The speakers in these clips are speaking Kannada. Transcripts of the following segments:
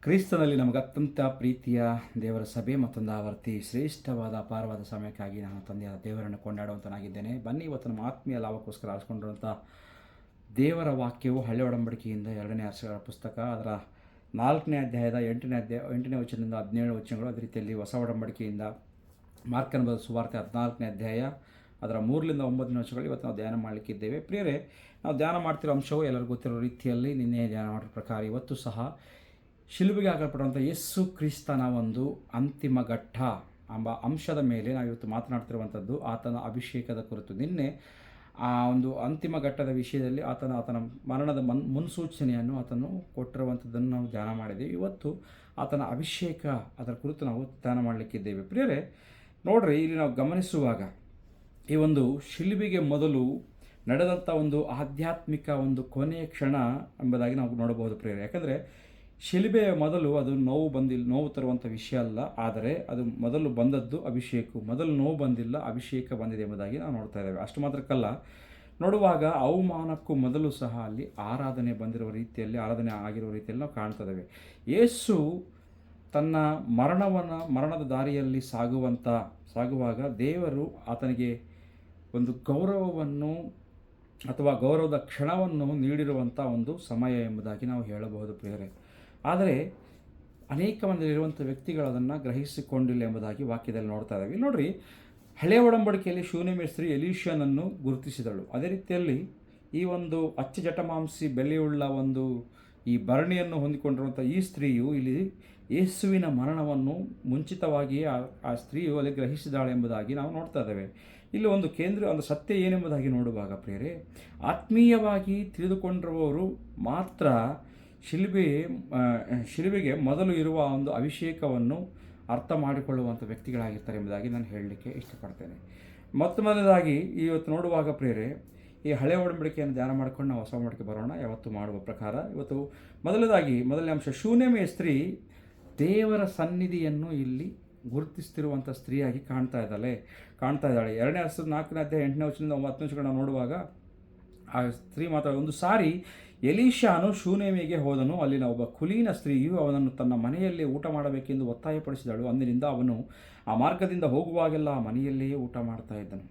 ಕ್ರಿಸ್ತನಲ್ಲಿ ನಮಗೆ ಅತ್ಯಂತ ಪ್ರೀತಿಯ ದೇವರ ಸಭೆ ಮತ್ತೊಂದು ಆವರ್ತಿ ಶ್ರೇಷ್ಠವಾದ ಅಪಾರವಾದ ಸಮಯಕ್ಕಾಗಿ ನಾನು ತಂದೆಯಾದ ದೇವರನ್ನು ಕೊಂಡಾಡುವಂತನಾಗಿದ್ದೇನೆ. ಬನ್ನಿ, ಇವತ್ತು ನಮ್ಮ ಆತ್ಮೀಯ ಲಾಭಕ್ಕೋಸ್ಕರ ಆರಿಸಿಕೊಂಡಿರುವಂಥ ದೇವರ ವಾಕ್ಯವು ಹಳೆ ಒಡಂಬಡಿಕೆಯಿಂದ 2ನೇ ಅರಸರ ಪುಸ್ತಕ ಅದರ 4ನೇ ಅಧ್ಯಾಯದ 8ನೇ ವಚನದಿಂದ 17 ವಚನಗಳು. ಅದೇ ರೀತಿಯಲ್ಲಿ ಹೊಸ ಒಡಂಬಡಿಕೆಯಿಂದ ಮಾರ್ಕನ ಬರೆದ ಸುವಾರ್ತೆ 14ನೇ ಅಧ್ಯಾಯ ಅದರ 3ರಿಂದ 9ನೇ ವಚನಗಳು ಇವತ್ತು ನಾವು ಧ್ಯಾನ ಮಾಡಲಿಕ್ಕಿದ್ದೇವೆ. ಪ್ರಿಯರೇ, ನಾವು ಧ್ಯಾನ ಮಾಡ್ತಿರೋ ಅಂಶವು ಎಲ್ಲರಿಗೂ ಗೊತ್ತಿರೋ ರೀತಿಯಲ್ಲಿ ನಿನ್ನೆ ಧ್ಯಾನ ಮಾಡಿರೋ ಪ್ರಕಾರ ಇವತ್ತು ಸಹ ಶಿಲುಬೆಗೆ ಹಾಕಲ್ಪಡುವಂಥ ಯೇಸು ಕ್ರಿಸ್ತನ ಒಂದು ಅಂತಿಮ ಘಟ್ಟ ಎಂಬ ಅಂಶದ ಮೇಲೆ ನಾವು ಇವತ್ತು ಮಾತನಾಡ್ತಿರುವಂಥದ್ದು. ಆತನ ಅಭಿಷೇಕದ ಕುರಿತು ನಿನ್ನೆ ಆ ಒಂದು ಅಂತಿಮ ಘಟ್ಟದ ವಿಷಯದಲ್ಲಿ ಆತನ ಮರಣದ ಮುನ್ಸೂಚನೆಯನ್ನು ಆತನು ಕೊಟ್ಟಿರುವಂಥದ್ದನ್ನು ನಾವು ಧ್ಯಾನ ಮಾಡಿದ್ದೇವೆ. ಇವತ್ತು ಆತನ ಅಭಿಷೇಕ ಅದರ ಕುರಿತು ನಾವು ಧ್ಯಾನ ಮಾಡಲಿಕ್ಕಿದ್ದೇವೆ. ಪ್ರಿಯರೇ, ನೋಡ್ರಿ, ಇಲ್ಲಿ ನಾವು ಗಮನಿಸುವಾಗ ಈ ಒಂದು ಶಿಲುಬೆಗೆ ಮೊದಲು ನಡೆದಂಥ ಒಂದು ಆಧ್ಯಾತ್ಮಿಕ ಒಂದು ಕೊನೆಯ ಕ್ಷಣ ಎಂಬುದಾಗಿ ನಾವು ನೋಡಬಹುದು ಪ್ರಿಯರೇ. ಯಾಕಂದರೆ ಶಿಲುಬೆಯ ಮೊದಲು ಅದು ನೋವು ತರುವಂಥ ವಿಷಯ ಅಲ್ಲ, ಆದರೆ ಅದು ಮೊದಲು ಬಂದದ್ದು ಅಭಿಷೇಕ. ಮೊದಲು ನೋವು ಬಂದಿಲ್ಲ, ಅಭಿಷೇಕ ಬಂದಿದೆ ಎಂಬುದಾಗಿ ನಾವು ನೋಡ್ತಾ ಇದ್ದೇವೆ. ಅಷ್ಟು ಮಾತ್ರಕ್ಕಲ್ಲ, ನೋಡುವಾಗ ಅವಮಾನಕ್ಕೂ ಮೊದಲು ಸಹ ಅಲ್ಲಿ ಆರಾಧನೆ ಬಂದಿರುವ ರೀತಿಯಲ್ಲಿ, ಆರಾಧನೆ ಆಗಿರುವ ರೀತಿಯಲ್ಲಿ ನಾವು ಕಾಣ್ತಾ ಇದ್ದೇವೆ. ಯೇಸು ತನ್ನ ಮರಣದ ದಾರಿಯಲ್ಲಿ ಸಾಗುವಾಗ ದೇವರು ಆತನಿಗೆ ಒಂದು ಗೌರವವನ್ನು ಅಥವಾ ಗೌರವದ ಕ್ಷಣವನ್ನು ನೀಡಿರುವಂಥ ಒಂದು ಸಮಯ ಎಂಬುದಾಗಿ ನಾವು ಹೇಳಬಹುದು ಪ್ರಿಯರೇ. ಆದರೆ ಅನೇಕ ಮಂದಿರುವಂಥ ವ್ಯಕ್ತಿಗಳು ಅದನ್ನು ಗ್ರಹಿಸಿಕೊಂಡಿಲ್ಲ ಎಂಬುದಾಗಿ ವಾಕ್ಯದಲ್ಲಿ ನೋಡ್ತಾ ಇದ್ದೀವಿ. ನೋಡ್ರಿ, ಹಳೆಯ ಒಡಂಬಡಿಕೆಯಲ್ಲಿ ಶೂನೇಮಿಯ ಸ್ತ್ರೀ ಎಲೀಷನನ್ನು ಗುರುತಿಸಿದಳು. ಅದೇ ರೀತಿಯಲ್ಲಿ ಈ ಒಂದು ಅಚ್ಚ ಜಟಮಾಂಸಿ ಬೆಲೆಯುಳ್ಳ ಒಂದು ಈ ಭರಣಿಯನ್ನು ಹೊಂದಿಕೊಂಡಿರುವಂಥ ಈ ಸ್ತ್ರೀಯು ಇಲ್ಲಿ ಯೇಸುವಿನ ಮರಣವನ್ನು ಮುಂಚಿತವಾಗಿಯೇ ಆ ಸ್ತ್ರೀಯು ಅಲ್ಲಿ ಗ್ರಹಿಸಿದಾಳೆ ಎಂಬುದಾಗಿ ನಾವು ನೋಡ್ತಾ ಇದ್ದೇವೆ. ಇಲ್ಲಿ ಒಂದು ಸತ್ಯ ಏನೆಂಬುದಾಗಿ ನೋಡುವಾಗ ಪ್ರಿಯರೇ, ಆತ್ಮೀಯವಾಗಿ ತಿಳಿದುಕೊಂಡಿರುವವರು ಮಾತ್ರ ಶಿಲುಬೆಗೆ ಮೊದಲು ಇರುವ ಒಂದು ಅಭಿಷೇಕವನ್ನು ಅರ್ಥ ಮಾಡಿಕೊಳ್ಳುವಂಥ ವ್ಯಕ್ತಿಗಳಾಗಿರ್ತಾರೆ ಎಂಬುದಾಗಿ ನಾನು ಹೇಳಲಿಕ್ಕೆ ಇಷ್ಟಪಡ್ತೇನೆ. ಮೊದಲನೇದಾಗಿ ಇವತ್ತು ನೋಡುವಾಗ ಪ್ರಿಯರೇ, ಈ ಹಳೆ ಒಡಂಬಡಿಕೆಯನ್ನು ಧ್ಯಾನ ಮಾಡ್ಕೊಂಡು ನಾವು ಹೊಸ ಒಡಂಬಡಿಕೆ ಬರೋಣ. ಯಾವತ್ತು ಮಾಡುವ ಪ್ರಕಾರ ಇವತ್ತು ಮೊದಲನೇ ಅಂಶ, ಶೂನೇಮಿಯ ಸ್ತ್ರೀ ದೇವರ ಸನ್ನಿಧಿಯನ್ನು ಇಲ್ಲಿ ಗುರುತಿಸ್ತಿರುವಂಥ ಸ್ತ್ರೀಯಾಗಿ ಕಾಣ್ತಾ ಇದ್ದಾಳೆ. 2ನೇ ಅರಸರ 4ನೇ ಅಧ್ಯಾಯ 8ನೇ ವಚನದಿಂದ 9ನೇ ವಚನಗಳನ್ನು ನೋಡುವಾಗ ಆ ಸ್ತ್ರೀ ಒಂದು ಸಾರಿ ಎಲೀಷನು ಶೂನೇಮಿಗೆ ಹೋದನು. ಅಲ್ಲಿನ ಒಬ್ಬ ಕುಲೀನ ಸ್ತ್ರೀಯು ಅವನನ್ನು ತನ್ನ ಮನೆಯಲ್ಲೇ ಊಟ ಮಾಡಬೇಕೆಂದು ಒತ್ತಾಯಪಡಿಸಿದಳು. ಅಂದಿನಿಂದ ಅವನು ಆ ಮಾರ್ಗದಿಂದ ಹೋಗುವಾಗೆಲ್ಲ ಆ ಮನೆಯಲ್ಲಿಯೇ ಊಟ ಮಾಡ್ತಿದ್ದನು.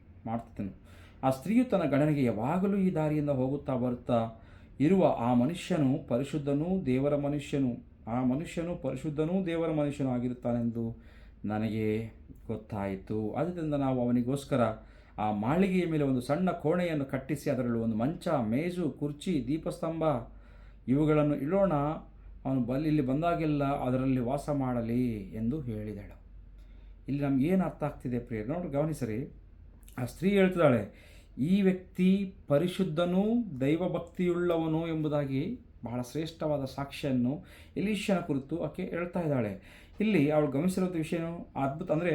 ಆ ಸ್ತ್ರೀಯು ತನ್ನ ಗಂಡನಿಗೆ, ಯಾವಾಗಲೂ ಈ ದಾರಿಯಿಂದ ಹೋಗುತ್ತಾ ಬರುತ್ತಾ ಇರುವ ಆ ಮನುಷ್ಯನು ಪರಿಶುದ್ಧನೂ ದೇವರ ಮನುಷ್ಯನೂ ಆಗಿರುತ್ತಾನೆಂದು ನನಗೆ ಗೊತ್ತಾಯಿತು. ಆದ್ದರಿಂದ ನಾವು ಅವನಿಗೋಸ್ಕರ ಆ ಮಾಳಿಗೆಯ ಮೇಲೆ ಒಂದು ಸಣ್ಣ ಕೋಣೆಯನ್ನು ಕಟ್ಟಿಸಿ ಅದರಲ್ಲಿ ಒಂದು ಮಂಚ, ಮೇಜು, ಕುರ್ಚಿ, ದೀಪಸ್ತಂಭ ಇವುಗಳನ್ನು ಇಡೋಣ. ಅವನು ಇಲ್ಲಿ ಬಂದಾಗೆಲ್ಲ ಅದರಲ್ಲಿ ವಾಸ ಮಾಡಲಿ ಎಂದು ಹೇಳಿದಳು. ಇಲ್ಲಿ ನಮಗೇನು ಅರ್ಥ ಆಗ್ತಿದೆ ಪ್ರಿಯ, ನೋಡ್ರಿ, ಗಮನಿಸರಿ. ಆ ಸ್ತ್ರೀ ಹೇಳ್ತಿದ್ದಾಳೆ, ಈ ವ್ಯಕ್ತಿ ಪರಿಶುದ್ಧನೂ ದೈವಭಕ್ತಿಯುಳ್ಳವನು ಎಂಬುದಾಗಿ ಬಹಳ ಶ್ರೇಷ್ಠವಾದ ಸಾಕ್ಷ್ಯವನ್ನು ಎಲೀಷನ ಕುರಿತು ಆಕೆ ಹೇಳ್ತಾ ಇದ್ದಾಳೆ. ಇಲ್ಲಿ ಅವಳು ಗಮನಿಸಿರುವಂಥ ವಿಷಯನು ಅದ್ಭುತ. ಅಂದರೆ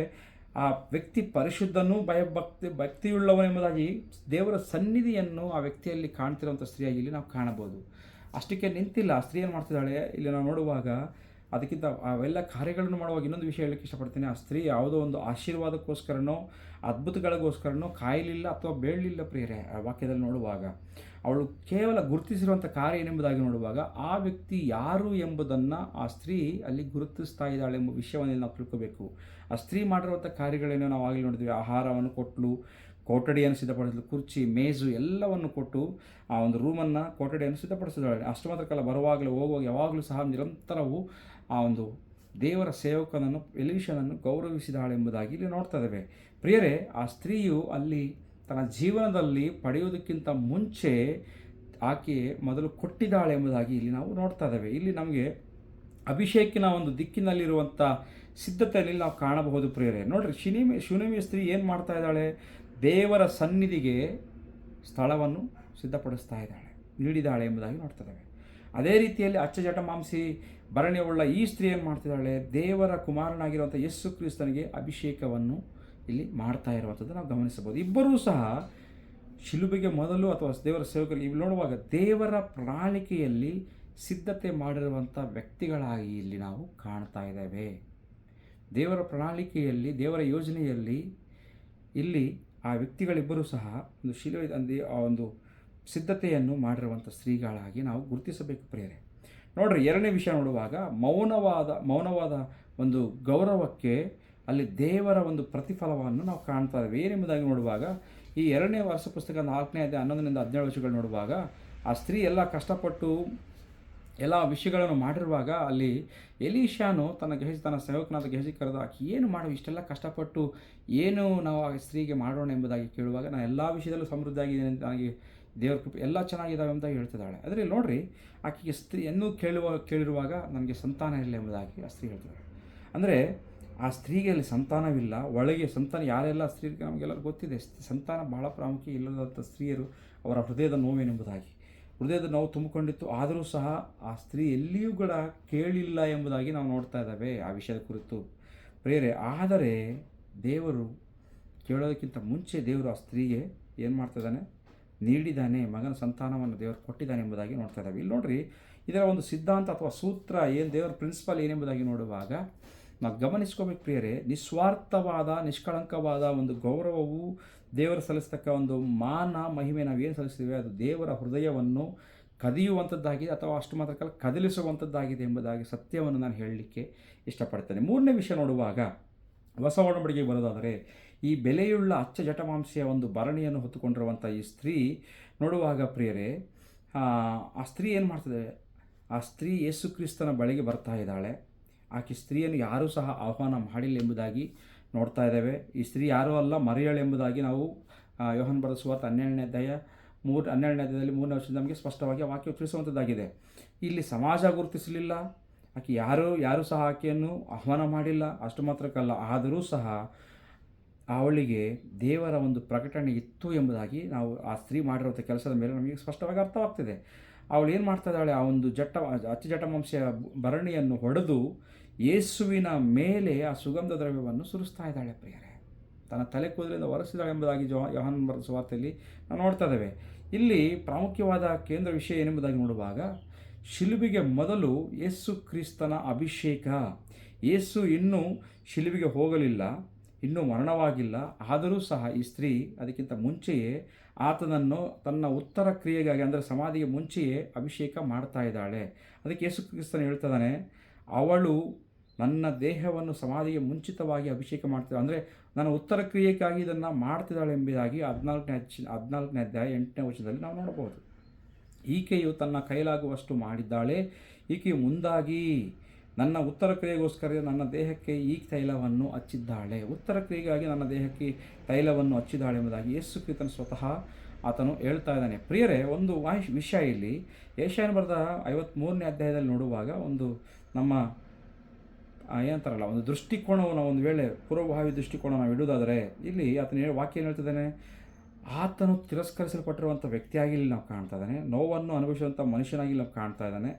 ಆ ವ್ಯಕ್ತಿ ಪರಿಶುದ್ಧನೂ ಭಕ್ತಿಯುಳ್ಳವನೆಂಬುದಾಗಿ ದೇವರ ಸನ್ನಿಧಿಯನ್ನು ಆ ವ್ಯಕ್ತಿಯಲ್ಲಿ ಕಾಣ್ತಿರುವಂಥ ಸ್ತ್ರೀಯಾಗಿ ಇಲ್ಲಿ ನಾವು ಕಾಣಬಹುದು. ಅಷ್ಟಕ್ಕೆ ನಿಂತಿಲ್ಲ. ಆ ಸ್ತ್ರೀ ಏನು ಮಾಡ್ತಿದ್ದಾಳೆ ಇಲ್ಲಿ ನಾವು ನೋಡುವಾಗ, ಅದಕ್ಕಿಂತ ಅವೆಲ್ಲ ಕಾರ್ಯಗಳನ್ನು ಮಾಡುವಾಗ ಇನ್ನೊಂದು ವಿಷಯ ಹೇಳಲಿಕ್ಕೆ ಇಷ್ಟಪಡ್ತೀನಿ. ಆ ಸ್ತ್ರೀ ಯಾವುದೋ ಒಂದು ಆಶೀರ್ವಾದಕ್ಕೋಸ್ಕರನೋ ಅದ್ಭುತಗಳಿಗೋಸ್ಕರನೋ ಕಾಯಲಿಲ್ಲ ಅಥವಾ ಬೇಡಲಿಲ್ಲ ಪ್ರಿಯರೇ. ಆ ವಾಕ್ಯದಲ್ಲಿ ನೋಡುವಾಗ ಅವಳು ಕೇವಲ ಗುರುತಿಸಿರುವಂಥ ಕಾರ್ಯ ಏನೆಂಬುದಾಗಿ ನೋಡುವಾಗ ಆ ವ್ಯಕ್ತಿ ಯಾರು ಎಂಬುದನ್ನು ಆ ಸ್ತ್ರೀ ಅಲ್ಲಿ ಗುರುತಿಸ್ತಾ ಇದ್ದಾಳೆ ಎಂಬ ವಿಷಯವನ್ನು ನಾವು ತಿಳ್ಕೋಬೇಕು. ಆ ಸ್ತ್ರೀ ಮಾಡಿರುವಂಥ ಕಾರ್ಯಗಳೇನೋ ನಾವು ಆಗಲಿ ನೋಡಿದ್ವಿ. ಆಹಾರವನ್ನು ಕೊಟ್ಟಲು, ಕೊಠಡಿಯನ್ನು ಸಿದ್ಧಪಡಿಸಲು, ಕುರ್ಚಿ, ಮೇಜು ಎಲ್ಲವನ್ನು ಕೊಟ್ಟು ಆ ಒಂದು ಕೊಠಡಿಯನ್ನು ಸಿದ್ಧಪಡಿಸಿದ್ದಾಳೆ. ಅಷ್ಟು ಮಾತ್ರಕ್ಕಲ್ಲ, ಬರುವಾಗಲೂ ಹೋಗುವಾಗ ಯಾವಾಗಲೂ ಸಹ ನಿರಂತರವು ಆ ಒಂದು ದೇವರ ಸೇವಕನನ್ನು ಎಲೀಷನನ್ನು ಗೌರವಿಸಿದಾಳೆ ಎಂಬುದಾಗಿ ಇಲ್ಲಿ ನೋಡ್ತಾ ಇದ್ದೇವೆ. ಪ್ರಿಯರೇ, ಆ ಸ್ತ್ರೀಯು ಅಲ್ಲಿ ತನ್ನ ಜೀವನದಲ್ಲಿ ಪಡೆಯುವುದಕ್ಕಿಂತ ಮುಂಚೆ ಆಕೆ ಮೊದಲು ಕೊಟ್ಟಿದ್ದಾಳೆ ಎಂಬುದಾಗಿ ಇಲ್ಲಿ ನಾವು ನೋಡ್ತಾ ಇದ್ದೇವೆ. ಇಲ್ಲಿ ನಮಗೆ ಅಭಿಷೇಕಿನ ಒಂದು ದಿಕ್ಕಿನಲ್ಲಿರುವಂಥ ಸಿದ್ಧತೆಯಲ್ಲಿ ನಾವು ಕಾಣಬಹುದು ಪ್ರಿಯರೇ. ನೋಡ್ರಿ, ಶೂನೇಮಿಯ ಸ್ತ್ರೀ ಏನು ಮಾಡ್ತಾ ಇದ್ದಾಳೆ? ದೇವರ ಸನ್ನಿಧಿಗೆ ಸ್ಥಳವನ್ನು ಸಿದ್ಧಪಡಿಸ್ತಾ ಇದ್ದಾಳೆ, ನೀಡಿದ್ದಾಳೆ ಎಂಬುದಾಗಿ ನೋಡ್ತಾ ಇದ್ದೇವೆ. ಅದೇ ರೀತಿಯಲ್ಲಿ ಅಚ್ಚ ಜಟಮಾಂಸಿ ಭರಣಿಯುಳ್ಳ ಈ ಸ್ತ್ರೀ ಏನು ಮಾಡ್ತಿದ್ದಾಳೆ? ದೇವರ ಕುಮಾರನಾಗಿರುವಂಥ ಯೇಸು ಕ್ರಿಸ್ತನಿಗೆ ಅಭಿಷೇಕವನ್ನು ಇಲ್ಲಿ ಮಾಡ್ತಾ ಇರುವಂಥದ್ದು ನಾವು ಗಮನಿಸಬಹುದು. ಇಬ್ಬರೂ ಸಹ ಶಿಲುಬೆಗೆ ಮೊದಲು ಅಥವಾ ದೇವರ ಸೇವಕರಿಗೆ ಇಲ್ಲಿ ನೋಡುವಾಗ ದೇವರ ಪ್ರಣಾಳಿಕೆಯಲ್ಲಿ ಸಿದ್ಧತೆ ಮಾಡಿರುವಂಥ ವ್ಯಕ್ತಿಗಳಾಗಿ ಇಲ್ಲಿ ನಾವು ಕಾಣ್ತಾ ಇದ್ದೇವೆ. ದೇವರ ಪ್ರಣಾಳಿಕೆಯಲ್ಲಿ, ದೇವರ ಯೋಜನೆಯಲ್ಲಿ ಇಲ್ಲಿ ಆ ವ್ಯಕ್ತಿಗಳಿಬ್ಬರೂ ಸಹ ಒಂದು ಶಿಲುಬೆ ಆ ಒಂದು ಸಿದ್ಧತೆಯನ್ನು ಮಾಡಿರುವಂಥ ಸ್ತ್ರೀಗಳಾಗಿ ನಾವು ಗುರುತಿಸಬೇಕು ಪ್ರಿಯರೇ. ನೋಡ್ರಿ, ಎರಡನೇ ವಿಷಯ ನೋಡುವಾಗ ಮೌನವಾದ ಒಂದು ಗೌರವಕ್ಕೆ ಅಲ್ಲಿ ದೇವರ ಒಂದು ಪ್ರತಿಫಲವನ್ನು ನಾವು ಕಾಣ್ತಾ ಇದ್ದೇವೆ. ಏನೆಂಬುದಾಗಿ ನೋಡುವಾಗ ಈ 2ನೇ ಪುಸ್ತಕ 4ನೇ ಅಧ್ಯಾಯ 11ರಿಂದ 17 ವಚನಗಳು ನೋಡುವಾಗ, ಆ ಸ್ತ್ರೀ ಎಲ್ಲ ಕಷ್ಟಪಟ್ಟು ಎಲ್ಲ ವಿಷಯಗಳನ್ನು ಮಾಡಿರುವಾಗ ಅಲ್ಲಿ ಎಲೀಷಾನು ತನ್ನ ಸೇವಕನಾದ ಗೆಹಜಿ ಕರೆದು, ಆಕೆ ಏನು ಮಾಡೋ ಇಷ್ಟೆಲ್ಲ ಕಷ್ಟಪಟ್ಟು ಏನು ನಾವು ಆ ಸ್ತ್ರೀಗೆ ಮಾಡೋಣ ಎಂಬುದಾಗಿ ಕೇಳುವಾಗ, ನಾನು ಎಲ್ಲ ವಿಷಯದಲ್ಲೂ ಸಮೃದ್ಧಿಯಾಗಿದ್ದೇನೆ ಅಂತ, ನನಗೆ ದೇವ್ರ ಕೃಪೆ ಎಲ್ಲ ಚೆನ್ನಾಗಿದ್ದಾವೆ ಅಂತ ಹೇಳ್ತಿದ್ದಾಳೆ. ಅದರಲ್ಲಿ ನೋಡ್ರಿ, ಆಕೆಗೆ ಸ್ತ್ರೀಯನ್ನು ಕೇಳಿರುವಾಗ ನನಗೆ ಸಂತಾನ ಇಲ್ಲ ಎಂಬುದಾಗಿ ಆ ಸ್ತ್ರೀ ಹೇಳ್ತಿದ್ದಾಳೆ. ಅಂದರೆ ಆ ಸ್ತ್ರೀಗೆ ಅಲ್ಲಿ ಸಂತಾನವಿಲ್ಲ, ಒಳಗೆ ಸಂತಾನ ಯಾರೆಲ್ಲ ಸ್ತ್ರೀಗೆ ನಮಗೆಲ್ಲರೂ ಗೊತ್ತಿದೆ, ಸಂತಾನ ಬಹಳ ಪ್ರಾಮುಖ್ಯ ಇಲ್ಲದಂಥ ಸ್ತ್ರೀಯರು ಅವರ ಹೃದಯದ ನೋವೇನೆಂಬುದಾಗಿ. ಹೃದಯದ ನೋವು ತುಂಬಿಕೊಂಡಿತ್ತು, ಆದರೂ ಸಹ ಆ ಸ್ತ್ರೀ ಎಲ್ಲಿಯೂ ಕೂಡ ಕೇಳಿಲ್ಲ ಎಂಬುದಾಗಿ ನಾವು ನೋಡ್ತಾ ಇದ್ದಾವೆ ಆ ವಿಷಯದ ಕುರಿತು ಪ್ರೇರೆ. ಆದರೆ ದೇವರು ಕೇಳೋದಕ್ಕಿಂತ ಮುಂಚೆ ದೇವರು ಆ ಸ್ತ್ರೀಗೆ ಏನು ಮಾಡ್ತಿದ್ದಾನೆ, ನೀಡಿದ್ದಾನೆ, ಮಗನ ಸಂತಾನವನ್ನು ದೇವರು ಕೊಟ್ಟಿದ್ದಾನೆ ಎಂಬುದಾಗಿ ನೋಡ್ತಾ ಇದ್ದಾವೆ. ಇಲ್ಲಿ ನೋಡ್ರಿ, ಇದರ ಒಂದು ಸಿದ್ಧಾಂತ ಅಥವಾ ಸೂತ್ರ ಏನು, ದೇವರ ಪ್ರಿನ್ಸಿಪಲ್ ಏನೆಂಬುದಾಗಿ ನೋಡುವಾಗ ನಾವು ಗಮನಿಸ್ಕೋಬೇಕು ಪ್ರಿಯರೇ. ನಿಸ್ವಾರ್ಥವಾದ ನಿಷ್ಕಳಂಕವಾದ ಒಂದು ಗೌರವವು ದೇವರು ಸಲ್ಲಿಸ್ತಕ್ಕ ಒಂದು ಮಾನ ಮಹಿಮೆ ನಾವೇನು ಸಲ್ಲಿಸ್ತೀವಿ ಅದು ದೇವರ ಹೃದಯವನ್ನು ಕದಿಯುವಂಥದ್ದಾಗಿದೆ, ಅಥವಾ ಅಷ್ಟು ಮಾತ್ರ ಕದಲಿಸುವಂಥದ್ದಾಗಿದೆ ಎಂಬುದಾಗಿ ಸತ್ಯವನ್ನು ನಾನು ಹೇಳಲಿಕ್ಕೆ ಇಷ್ಟಪಡ್ತೇನೆ. ಮೂರನೇ ವಿಷಯ ನೋಡುವಾಗ, ಹೊಸ ಒಡಂಬಡಿಕೆಗೆ ಬರೋದಾದರೆ, ಈ ಬೆಲೆಯುಳ್ಳ ಅಚ್ಚ ಜಟಮಾಂಸೆಯ ಒಂದು ಭರಣಿಯನ್ನು ಹೊತ್ತುಕೊಂಡಿರುವಂಥ ಈ ಸ್ತ್ರೀ ನೋಡುವಾಗ ಪ್ರಿಯರೇ, ಆ ಸ್ತ್ರೀ ಏನು ಮಾಡ್ತದೆ, ಆ ಸ್ತ್ರೀ ಯೇಸು ಕ್ರಿಸ್ತನ ಬಳಿಗೆ ಬರ್ತಾ ಇದ್ದಾಳೆ. ಆಕೆ ಸ್ತ್ರೀಯನ್ನು ಯಾರೂ ಸಹ ಆಹ್ವಾನ ಮಾಡಿಲ್ಲ ಎಂಬುದಾಗಿ ನೋಡ್ತಾ ಇದ್ದೇವೆ. ಈ ಸ್ತ್ರೀ ಯಾರೂ ಅಲ್ಲ, ಮರಿಯಳು ಎಂಬುದಾಗಿ ನಾವು ಯೋಹಾನ ಬರೆದ ಸುವಾರ್ತೆ 12ನೇ ಅಧ್ಯಾಯದಲ್ಲಿ 3ನೇ ವರ್ಷದಿಂದ ನಮಗೆ ಸ್ಪಷ್ಟವಾಗಿ ವಾಕ್ಯ ತಿಳಿಸುವಂಥದ್ದಾಗಿದೆ. ಇಲ್ಲಿ ಸಮಾಜ ಗುರುತಿಸಲಿಲ್ಲ, ಆಕೆ ಯಾರೂ ಸಹ ಆಕೆಯನ್ನು ಆಹ್ವಾನ ಮಾಡಿಲ್ಲ. ಅಷ್ಟು ಮಾತ್ರಕ್ಕಲ್ಲ, ಆದರೂ ಸಹ ಅವಳಿಗೆ ದೇವರ ಒಂದು ಪ್ರಕಟಣೆ ಇತ್ತು ಎಂಬುದಾಗಿ ನಾವು ಆ ಸ್ತ್ರೀ ಮಾಡಿರುವಂಥ ಕೆಲಸದ ಮೇಲೆ ನಮಗೆ ಸ್ಪಷ್ಟವಾಗಿ ಅರ್ಥವಾಗ್ತಿದೆ. ಅವಳು ಏನು ಮಾಡ್ತಾ ಇದ್ದಾಳೆ, ಆ ಒಂದು ಅಚ್ಚ ಜಟಮಾಂಸೆಯ ಭರಣಿಯನ್ನು ಹೊಡೆದು ಯೇಸುವಿನ ಮೇಲೆ ಆ ಸುಗಂಧ ದ್ರವ್ಯವನ್ನು ಸುರಿಸ್ತಾ ಇದ್ದಾಳೆ ಪ್ರಿಯರೇ. ತನ್ನ ತಲೆ ಕೂದಲಿಂದ ಒರೆಸಿದಾಳೆ ಎಂಬುದಾಗಿ ಯೋಹಾನ ಬರೆದ ಸುವಾರ್ತೆಯಲ್ಲಿ ನಾವು ನೋಡ್ತಾ ಇದ್ದೇವೆ. ಇಲ್ಲಿ ಪ್ರಾಮುಖ್ಯವಾದ ಕೇಂದ್ರ ವಿಷಯ ಏನೆಂಬುದಾಗಿ ನೋಡುವಾಗ, ಶಿಲುಬೆಗೆ ಮೊದಲು ಯೇಸು ಕ್ರಿಸ್ತನ ಅಭಿಷೇಕ. ಯೇಸು ಇನ್ನೂ ಶಿಲುಬೆಗೆ ಹೋಗಲಿಲ್ಲ, ಇನ್ನೂ ಮರಣವಾಗಿಲ್ಲ. ಆದರೂ ಸಹ ಈ ಸ್ತ್ರೀ ಅದಕ್ಕಿಂತ ಮುಂಚೆಯೇ ಆತನನ್ನು ತನ್ನ ಉತ್ತರ ಕ್ರಿಯೆಗಾಗಿ, ಅಂದರೆ ಸಮಾಧಿಗೆ ಮುಂಚೆಯೇ ಅಭಿಷೇಕ ಮಾಡ್ತಾ ಇದ್ದಾಳೆ. ಅದಕ್ಕೆ ಯೇಸು ಕ್ರಿಸ್ತನು ಹೇಳ್ತಿದ್ದಾನೆ, ಅವಳು ನನ್ನ ದೇಹವನ್ನು ಸಮಾಧಿಗೆ ಮುಂಚಿತವಾಗಿ ಅಭಿಷೇಕ ಮಾಡ್ತಿದ್ದಾಳೆ, ಅಂದರೆ ನನ್ನ ಉತ್ತರ ಕ್ರಿಯೆಗಾಗಿ ಇದನ್ನು ಮಾಡ್ತಿದ್ದಾಳೆ ಎಂಬುದಾಗಿ 14ನೇ ಅಧ್ಯಾಯ 8ನೇ ವಚನದಲ್ಲಿ ನಾವು ನೋಡಬಹುದು. ಈಕೆಯು ತನ್ನ ಕೈಲಾಗುವಷ್ಟು ಮಾಡಿದ್ದಾಳೆ. ಈಕೆಯು ಮುಂದಾಗಿ ನನ್ನ ಉತ್ತರ ಕ್ರಿಯೆಗೋಸ್ಕರ ನನ್ನ ದೇಹಕ್ಕೆ ಈ ತೈಲವನ್ನು ಹಚ್ಚಿದ್ದಾಳೆ, ಉತ್ತರ ಕ್ರಿಯೆಗಾಗಿ ನನ್ನ ದೇಹಕ್ಕೆ ತೈಲವನ್ನು ಹಚ್ಚಿದ್ದಾಳೆ ಎಂಬುದಾಗಿ ಯೇಸು ಕ್ರಿಸ್ತನು ಸ್ವತಃ ಆತನು ಹೇಳ್ತಾ ಇದ್ದಾನೆ. ಪ್ರಿಯರೇ, ಒಂದು ವಿಷಯ ಇಲ್ಲಿ ಯೆಶಾಯನ ಬರೆದ 53ನೇ ಅಧ್ಯಾಯದಲ್ಲಿ ನೋಡುವಾಗ ಒಂದು ನಮ್ಮ ಏನಂತಾರಲ್ಲ, ಒಂದು ದೃಷ್ಟಿಕೋನವನ್ನು ಒಂದು ವೇಳೆ ಪೂರ್ವಭಾವಿ ದೃಷ್ಟಿಕೋನ ನಾವು ಇಡುವುದಾದರೆ, ಇಲ್ಲಿ ಆತನ ವಾಕ್ಯ ಏನು ಹೇಳ್ತಿದ್ದಾನೆ, ಆತನು ತಿರಸ್ಕರಿಸಲ್ಪಟ್ಟಿರುವಂಥ ವ್ಯಕ್ತಿಯಾಗಿ ಇಲ್ಲಿ ನಾವು ಕಾಣ್ತಾ ಇದ್ದಾನೆ, ನೋವನ್ನು ಅನುಭವಿಸುವಂಥ ಮನುಷ್ಯನಾಗಿ ನಾವು ಕಾಣ್ತಾ ಇದ್ದಾನೆ.